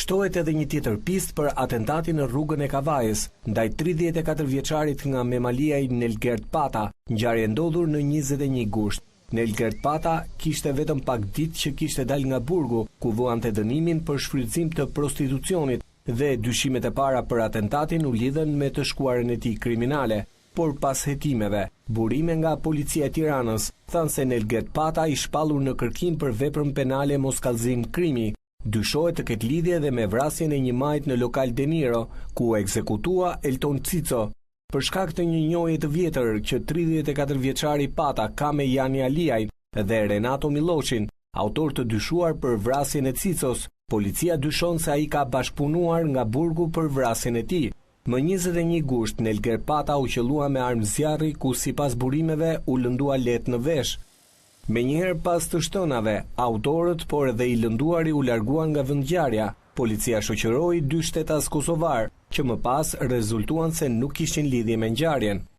Shtohet edhe një tjetër pistë për atentatin në rrugën e Kavajës, ndaj 34 vjeçarit nga Memalia i Nelgert Pata, ngjarje ndodhur në 21 gusht. Nelgert Pata kishte vetëm pak ditë që kishte dalë nga burgu, ku vuante dënimin për shfrytëzim të prostitucionit dhe dyshimet e para për atentatin u lidhen me të shkuarën e tij kriminale. Por pas hetimeve, burime nga policia e Tiranës, thanë se Nelgert Pata i shpallur në kërkim për veprën penale mos kallëzim krimi. Dyshohet të ketë lidhje edhe me vrasjen e një majt në lokal Deniro, ku ekzekutua Elton Cico. Për shkak të një njohje të vjetër që 34 vjeçari Pata ka me Jani Aliaj dhe Renato Miloqin, autor të dyshuar për vrasjen e Cicos, policia dyshon se ai ka bashkëpunuar nga burgu për vrasjen e tij. Më 21 gusht, Nelgert Pata u qellua me armë zjarri ku sipas burimeve u lëndua lehtë në vesh. Menjëherë pas të shtënave, autorët por edhe i lënduari u larguan nga vendngjarja. Policia shoqëroi 2 shtetas kosovar, që më pas rezultuan se nuk kishin lidhje me ngjarjen.